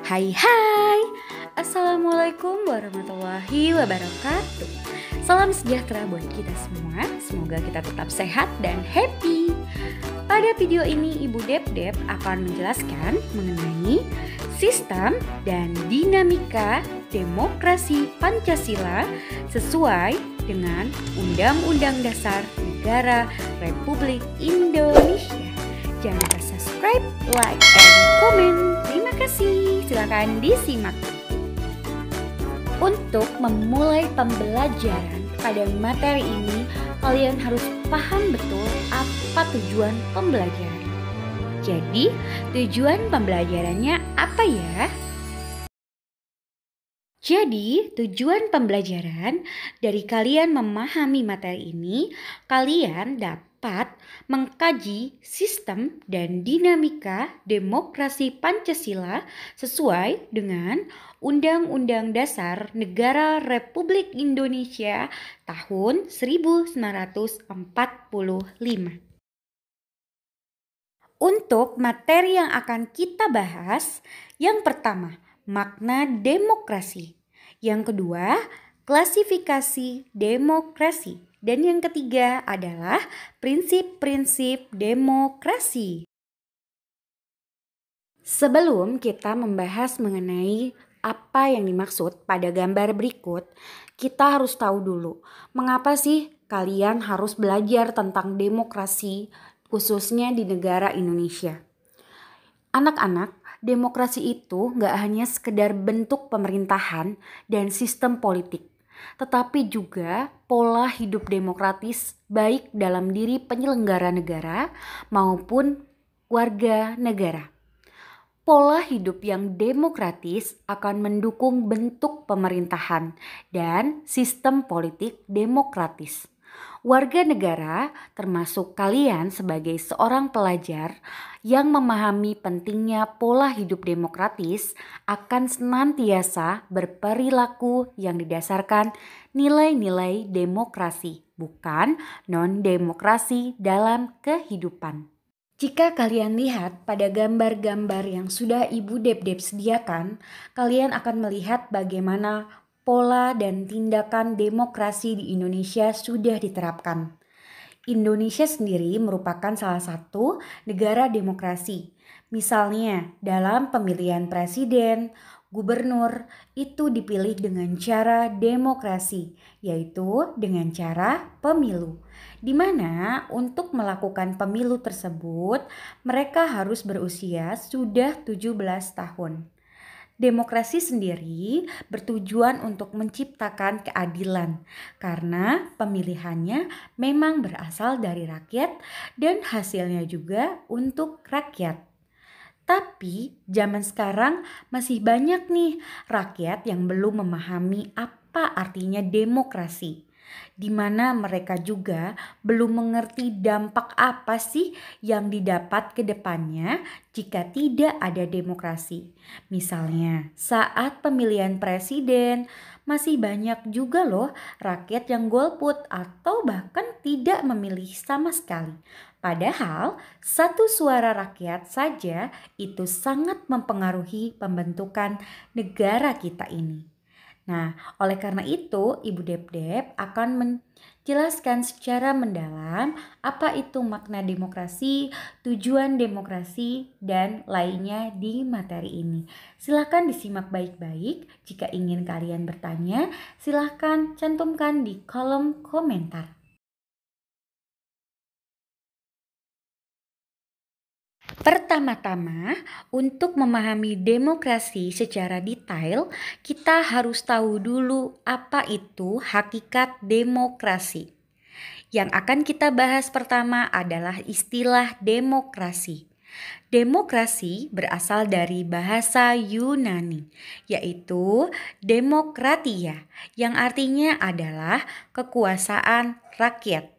Hai, Assalamualaikum warahmatullahi wabarakatuh. Salam sejahtera buat kita semua. Semoga kita tetap sehat dan happy. Pada video ini Ibu Dep akan menjelaskan mengenai sistem dan dinamika demokrasi Pancasila sesuai dengan Undang-Undang Dasar Negara Republik Indonesia. Jangan lupa subscribe, like, and comment. Terima kasih. Silakan disimak. Untuk memulai pembelajaran pada materi ini, kalian harus paham betul apa tujuan pembelajaran. Jadi, tujuan pembelajarannya apa ya? Jadi, tujuan pembelajaran dari kalian memahami materi ini, kalian dapat mengkaji sistem dan dinamika demokrasi Pancasila sesuai dengan Undang-Undang Dasar Negara Republik Indonesia tahun 1945. Untuk materi yang akan kita bahas, yang pertama, makna demokrasi. Yang kedua, klasifikasi demokrasi. Dan yang ketiga adalah prinsip-prinsip demokrasi. Sebelum kita membahas mengenai apa yang dimaksud pada gambar berikut, kita harus tahu dulu mengapa sih kalian harus belajar tentang demokrasi khususnya di negara Indonesia. Anak-anak, demokrasi itu gak hanya sekedar bentuk pemerintahan dan sistem politik, tetapi juga pola hidup demokratis baik dalam diri penyelenggara negara maupun warga negara. Pola hidup yang demokratis akan mendukung bentuk pemerintahan dan sistem politik demokratis. Warga negara, termasuk kalian sebagai seorang pelajar yang memahami pentingnya pola hidup demokratis, akan senantiasa berperilaku yang didasarkan nilai-nilai demokrasi, bukan non-demokrasi dalam kehidupan. Jika kalian lihat pada gambar-gambar yang sudah Ibu Dep sediakan, kalian akan melihat bagaimana pola dan tindakan demokrasi di Indonesia sudah diterapkan. Indonesia sendiri merupakan salah satu negara demokrasi. Misalnya dalam pemilihan presiden, gubernur itu dipilih dengan cara demokrasi, yaitu dengan cara pemilu. Di mana untuk melakukan pemilu tersebut, mereka harus berusia sudah 17 tahun. Demokrasi sendiri bertujuan untuk menciptakan keadilan karena pemilihannya memang berasal dari rakyat dan hasilnya juga untuk rakyat. Tapi zaman sekarang masih banyak nih rakyat yang belum memahami apa artinya demokrasi, di mana mereka juga belum mengerti dampak apa sih yang didapat ke depannya jika tidak ada demokrasi. Misalnya saat pemilihan presiden masih banyak juga loh rakyat yang golput atau bahkan tidak memilih sama sekali. Padahal satu suara rakyat saja itu sangat mempengaruhi pembentukan negara kita ini. Nah, oleh karena itu Ibu Dep akan menjelaskan secara mendalam apa itu makna demokrasi, tujuan demokrasi, dan lainnya di materi ini. Silakan disimak baik-baik. Jika ingin kalian bertanya, silakan cantumkan di kolom komentar. Pertama-tama, untuk memahami demokrasi secara detail, kita harus tahu dulu apa itu hakikat demokrasi. Yang akan kita bahas pertama adalah istilah demokrasi. Demokrasi berasal dari bahasa Yunani, yaitu demokratia, yang artinya adalah kekuasaan rakyat.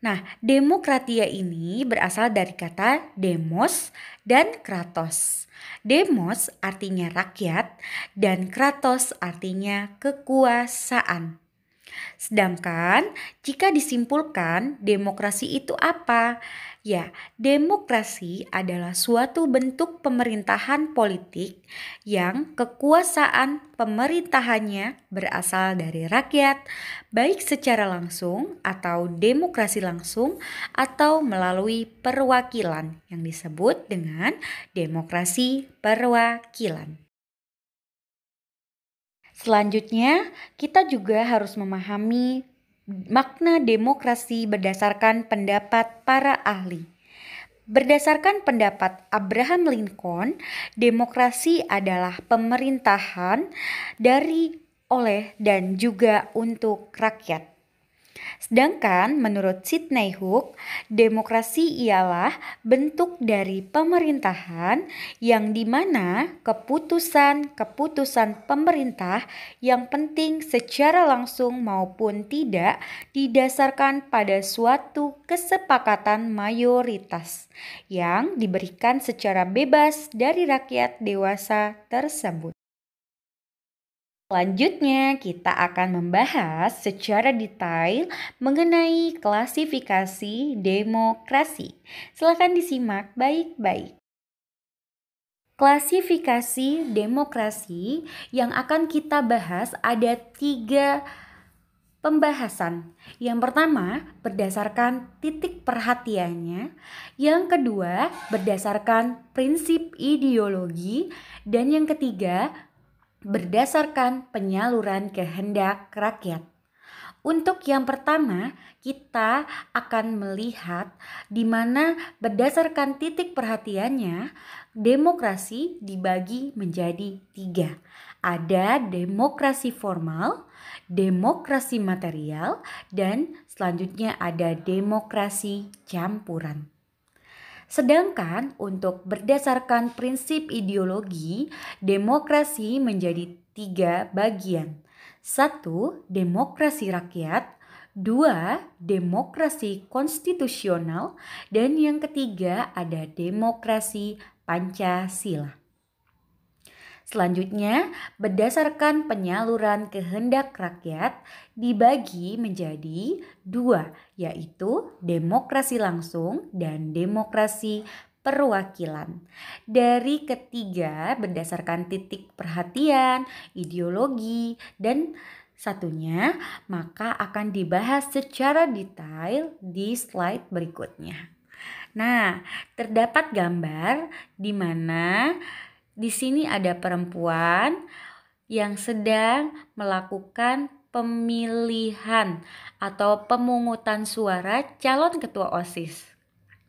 Nah, demokratia ini berasal dari kata demos dan kratos. Demos artinya rakyat dan kratos artinya kekuasaan. Sedangkan jika disimpulkan demokrasi itu apa? Ya, demokrasi adalah suatu bentuk pemerintahan politik yang kekuasaan pemerintahannya berasal dari rakyat, baik secara langsung atau demokrasi langsung atau melalui perwakilan yang disebut dengan demokrasi perwakilan. Selanjutnya, kita juga harus memahami makna demokrasi berdasarkan pendapat para ahli. Berdasarkan pendapat Abraham Lincoln, demokrasi adalah pemerintahan dari, oleh, dan juga untuk rakyat. Sedangkan menurut Sidney Hook, demokrasi ialah bentuk dari pemerintahan yang dimana keputusan-keputusan pemerintah yang penting secara langsung maupun tidak didasarkan pada suatu kesepakatan mayoritas yang diberikan secara bebas dari rakyat dewasa tersebut. Selanjutnya, kita akan membahas secara detail mengenai klasifikasi demokrasi. Silakan disimak baik-baik. Klasifikasi demokrasi yang akan kita bahas ada 3 pembahasan. Yang pertama, berdasarkan titik perhatiannya. Yang kedua, berdasarkan prinsip ideologi. Dan yang ketiga, berdasarkan penyaluran kehendak rakyat. Untuk yang pertama, kita akan melihat di mana berdasarkan titik perhatiannya, demokrasi dibagi menjadi 3. Ada demokrasi formal, demokrasi material, dan selanjutnya ada demokrasi campuran. Sedangkan untuk berdasarkan prinsip ideologi, demokrasi menjadi 3 bagian. 1. Demokrasi rakyat. 2. Demokrasi konstitusional. Dan yang ketiga ada demokrasi Pancasila. Selanjutnya, berdasarkan penyaluran kehendak rakyat dibagi menjadi 2, yaitu demokrasi langsung dan demokrasi perwakilan. Dari ketiga, berdasarkan titik perhatian, ideologi, dan satunya, maka akan dibahas secara detail di slide berikutnya. Nah, terdapat gambar di mana di sini ada perempuan yang sedang melakukan pemilihan atau pemungutan suara calon ketua OSIS.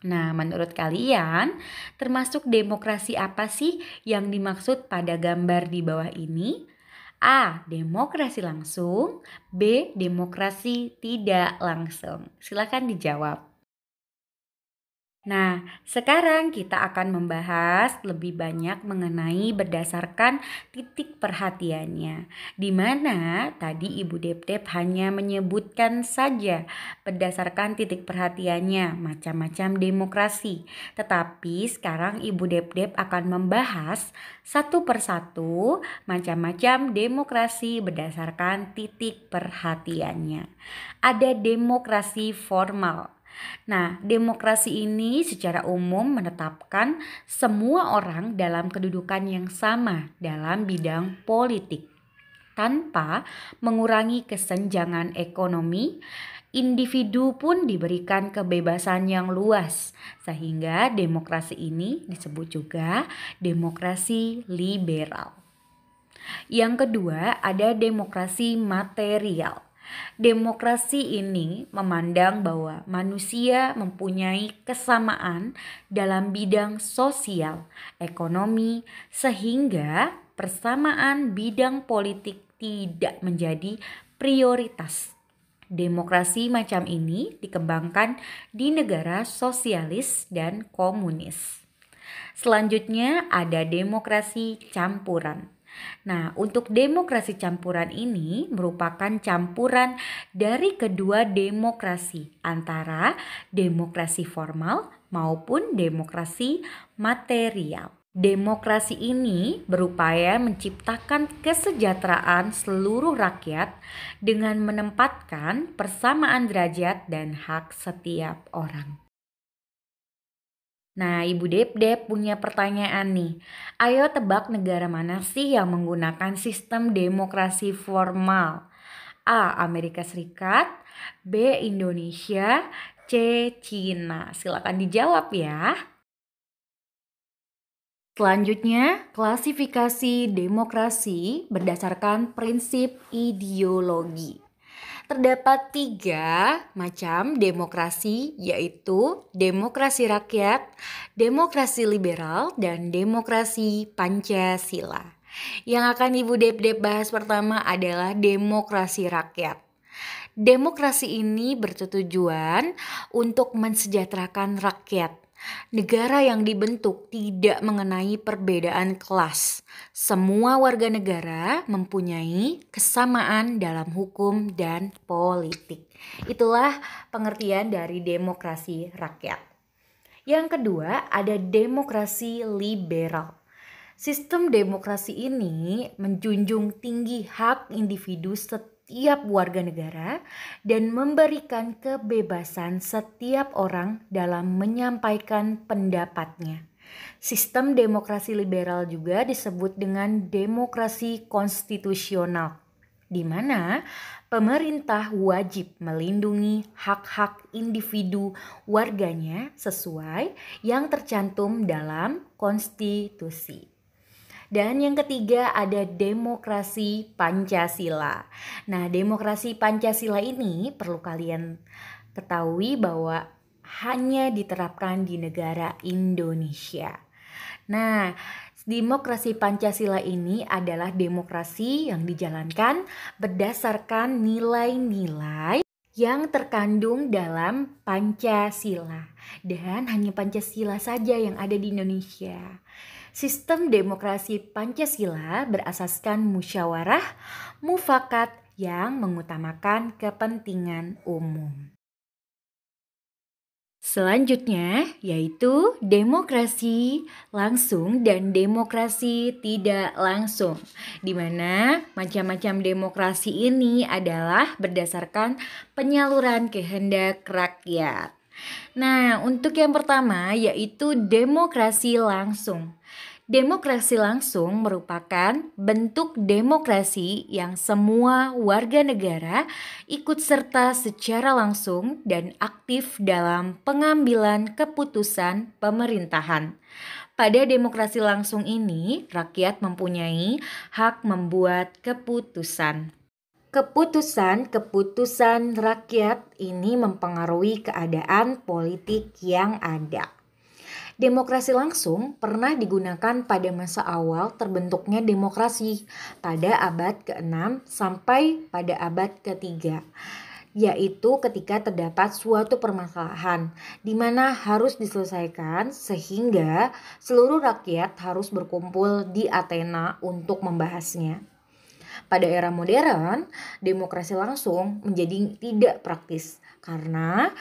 Nah, menurut kalian, termasuk demokrasi apa sih yang dimaksud pada gambar di bawah ini? A. Demokrasi langsung. B. Demokrasi tidak langsung. Silakan dijawab. Nah, sekarang kita akan membahas lebih banyak mengenai berdasarkan titik perhatiannya. Di mana tadi Ibu Dep-Dep hanya menyebutkan saja berdasarkan titik perhatiannya macam-macam demokrasi. Tetapi sekarang Ibu Dep-Dep akan membahas satu persatu macam-macam demokrasi berdasarkan titik perhatiannya. Ada demokrasi formal. Nah, demokrasi ini secara umum menetapkan semua orang dalam kedudukan yang sama dalam bidang politik. Tanpa mengurangi kesenjangan ekonomi, individu pun diberikan kebebasan yang luas. Sehingga demokrasi ini disebut juga demokrasi liberal. Yang kedua, ada demokrasi material. Demokrasi ini memandang bahwa manusia mempunyai kesamaan dalam bidang sosial, ekonomi, sehingga persamaan bidang politik tidak menjadi prioritas. Demokrasi macam ini dikembangkan di negara sosialis dan komunis. Selanjutnya ada demokrasi campuran. Nah, untuk demokrasi campuran ini merupakan campuran dari kedua demokrasi antara demokrasi formal maupun demokrasi material. Demokrasi ini berupaya menciptakan kesejahteraan seluruh rakyat dengan menempatkan persamaan derajat dan hak setiap orang. Nah, Ibu Dep punya pertanyaan nih. Ayo tebak negara mana sih yang menggunakan sistem demokrasi formal? A. Amerika Serikat, B. Indonesia, C. Cina. Silakan dijawab ya. Selanjutnya, klasifikasi demokrasi berdasarkan prinsip ideologi. Terdapat 3 macam demokrasi, yaitu demokrasi rakyat, demokrasi liberal, dan demokrasi Pancasila. Yang akan Ibu Dep bahas pertama adalah demokrasi rakyat. Demokrasi ini bertujuan untuk mensejahterakan rakyat. Negara yang dibentuk tidak mengenai perbedaan kelas. Semua warga negara mempunyai kesamaan dalam hukum dan politik. Itulah pengertian dari demokrasi rakyat. Yang kedua, ada demokrasi liberal. Sistem demokrasi ini menjunjung tinggi hak individu setiap warga negara dan memberikan kebebasan setiap orang dalam menyampaikan pendapatnya. Sistem demokrasi liberal juga disebut dengan demokrasi konstitusional, di mana pemerintah wajib melindungi hak-hak individu warganya sesuai yang tercantum dalam konstitusi. Dan yang ketiga ada demokrasi Pancasila. Nah, demokrasi Pancasila ini perlu kalian ketahui bahwa hanya diterapkan di negara Indonesia. Nah, demokrasi Pancasila ini adalah demokrasi yang dijalankan berdasarkan nilai-nilai yang terkandung dalam Pancasila. Dan hanya Pancasila saja yang ada di Indonesia. Sistem demokrasi Pancasila berasaskan musyawarah mufakat yang mengutamakan kepentingan umum. Selanjutnya yaitu demokrasi langsung dan demokrasi tidak langsung, di mana macam-macam demokrasi ini adalah berdasarkan penyaluran kehendak rakyat. Nah, untuk yang pertama yaitu demokrasi langsung. Demokrasi langsung merupakan bentuk demokrasi yang semua warga negara ikut serta secara langsung dan aktif dalam pengambilan keputusan pemerintahan. Pada demokrasi langsung ini, rakyat mempunyai hak membuat keputusan. Keputusan rakyat ini mempengaruhi keadaan politik yang ada. Demokrasi langsung pernah digunakan pada masa awal terbentuknya demokrasi pada abad ke-6 sampai pada abad ke-3, yaitu ketika terdapat suatu permasalahan di mana harus diselesaikan sehingga seluruh rakyat harus berkumpul di Athena untuk membahasnya. Pada era modern, demokrasi langsung menjadi tidak praktis karena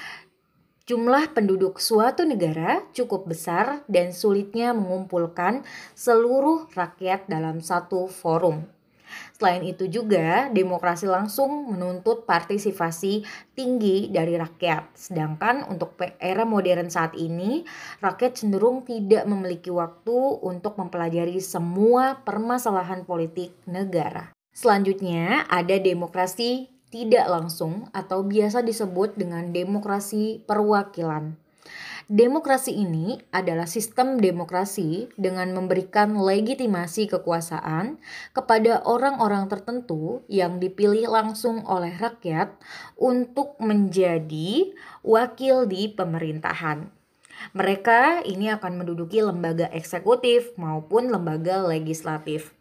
jumlah penduduk suatu negara cukup besar dan sulitnya mengumpulkan seluruh rakyat dalam satu forum. Selain itu juga, demokrasi langsung menuntut partisipasi tinggi dari rakyat. Sedangkan untuk era modern saat ini, rakyat cenderung tidak memiliki waktu untuk mempelajari semua permasalahan politik negara. Selanjutnya ada demokrasi tidak langsung atau biasa disebut dengan demokrasi perwakilan. Demokrasi ini adalah sistem demokrasi dengan memberikan legitimasi kekuasaan kepada orang-orang tertentu yang dipilih langsung oleh rakyat untuk menjadi wakil di pemerintahan. Mereka ini akan menduduki lembaga eksekutif maupun lembaga legislatif.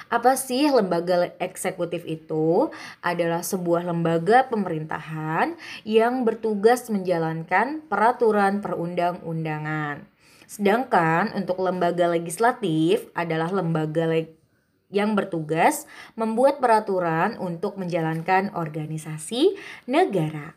Apa sih lembaga eksekutif itu? Adalah sebuah lembaga pemerintahan yang bertugas menjalankan peraturan perundang-undangan. Sedangkan untuk lembaga legislatif adalah lembaga yang bertugas membuat peraturan untuk menjalankan organisasi negara.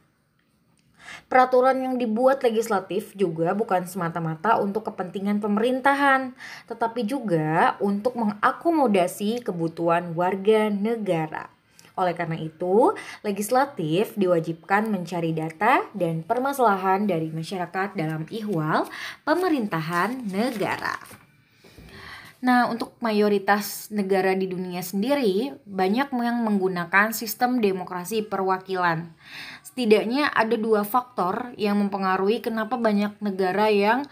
Peraturan yang dibuat legislatif juga bukan semata-mata untuk kepentingan pemerintahan, tetapi juga untuk mengakomodasi kebutuhan warga negara. Oleh karena itu, legislatif diwajibkan mencari data dan permasalahan dari masyarakat dalam ihwal pemerintahan negara. Nah, untuk mayoritas negara di dunia sendiri, banyak yang menggunakan sistem demokrasi perwakilan. Setidaknya ada 2 faktor yang mempengaruhi kenapa banyak negara yang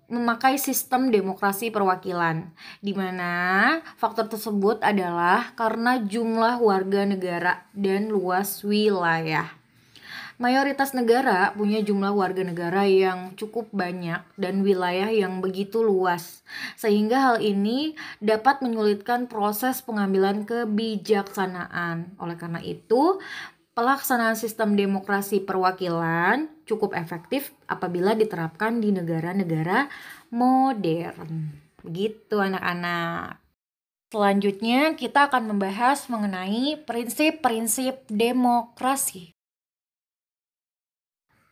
memakai sistem demokrasi perwakilan, di mana faktor tersebut adalah karena jumlah warga negara dan luas wilayah. Mayoritas negara punya jumlah warga negara yang cukup banyak dan wilayah yang begitu luas, sehingga hal ini dapat menyulitkan proses pengambilan kebijaksanaan. Oleh karena itu, pelaksanaan sistem demokrasi perwakilan cukup efektif apabila diterapkan di negara-negara modern. Begitu anak-anak. Selanjutnya kita akan membahas mengenai prinsip-prinsip demokrasi.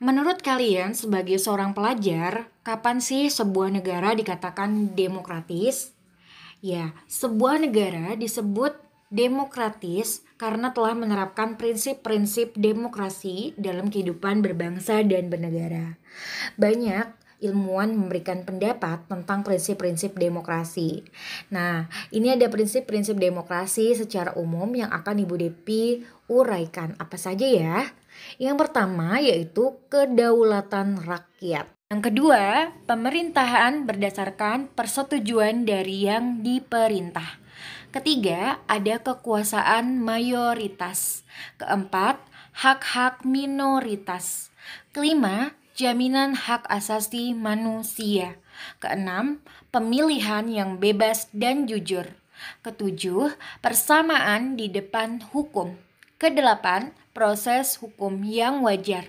Menurut kalian sebagai seorang pelajar, kapan sih sebuah negara dikatakan demokratis? Ya, sebuah negara disebut demokratis karena telah menerapkan prinsip-prinsip demokrasi dalam kehidupan berbangsa dan bernegara. Banyak ilmuwan memberikan pendapat tentang prinsip-prinsip demokrasi. Nah, ini ada prinsip-prinsip demokrasi secara umum yang akan Ibu Depi uraikan. Apa saja ya? Yang pertama yaitu kedaulatan rakyat. Yang kedua, pemerintahan berdasarkan persetujuan dari yang diperintah. Ketiga, ada kekuasaan mayoritas. Keempat, hak-hak minoritas. Kelima, jaminan hak asasi manusia. Keenam, pemilihan yang bebas dan jujur. Ketujuh, persamaan di depan hukum. Kedelapan, proses hukum yang wajar.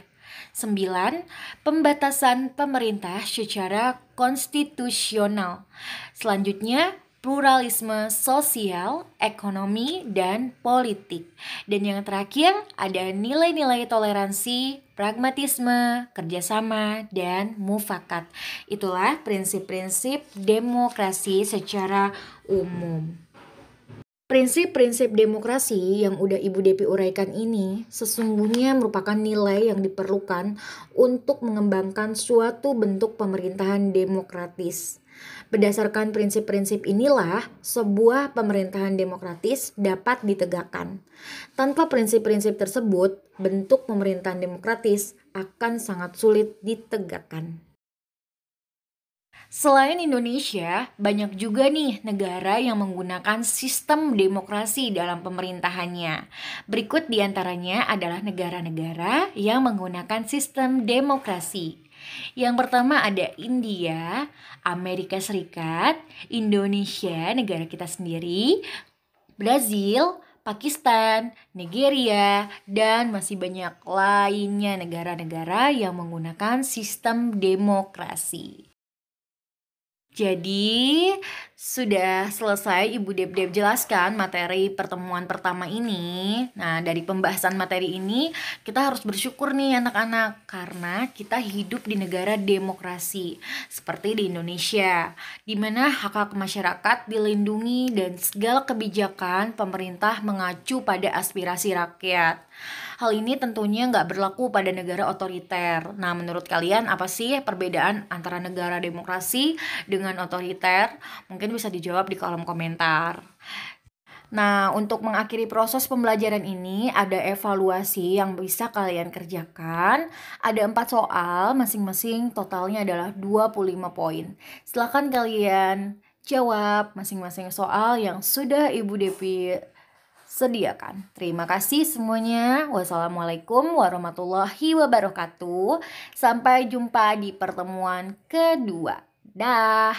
9. Pembatasan pemerintah secara konstitusional. Selanjutnya, pluralisme sosial, ekonomi, dan politik. Dan yang terakhir, ada nilai-nilai toleransi, pragmatisme, kerjasama, dan mufakat. Itulah prinsip-prinsip demokrasi secara umum. Prinsip-prinsip demokrasi yang udah Ibu Depi uraikan ini sesungguhnya merupakan nilai yang diperlukan untuk mengembangkan suatu bentuk pemerintahan demokratis. Berdasarkan prinsip-prinsip inilah sebuah pemerintahan demokratis dapat ditegakkan. Tanpa prinsip-prinsip tersebut, bentuk pemerintahan demokratis akan sangat sulit ditegakkan. Selain Indonesia, banyak juga nih negara yang menggunakan sistem demokrasi dalam pemerintahannya. Berikut diantaranya adalah negara-negara yang menggunakan sistem demokrasi. Yang pertama ada India, Amerika Serikat, Indonesia, negara kita sendiri, Brazil, Pakistan, Nigeria, dan masih banyak lainnya negara-negara yang menggunakan sistem demokrasi. Jadi, sudah selesai Ibu Dep-Dep jelaskan materi pertemuan pertama ini. Nah, dari pembahasan materi ini, kita harus bersyukur nih anak-anak, karena kita hidup di negara demokrasi, seperti di Indonesia, di mana hak-hak masyarakat dilindungi dan segala kebijakan pemerintah mengacu pada aspirasi rakyat. Hal ini tentunya nggak berlaku pada negara otoriter. Nah, menurut kalian apa sih perbedaan antara negara demokrasi dengan otoriter? Mungkin bisa dijawab di kolom komentar. Nah, untuk mengakhiri proses pembelajaran ini ada evaluasi yang bisa kalian kerjakan. Ada 4 soal, masing-masing totalnya adalah 25 poin. Silakan kalian jawab masing-masing soal yang sudah Ibu Depi sediakan. Terima kasih semuanya. Wassalamualaikum warahmatullahi wabarakatuh. Sampai jumpa di pertemuan kedua. Dah.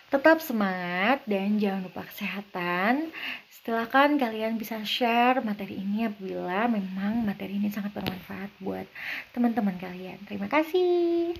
Tetap semangat dan jangan lupa kesehatan. Silakan kalian bisa share materi ini apabila memang materi ini sangat bermanfaat buat teman-teman kalian. Terima kasih.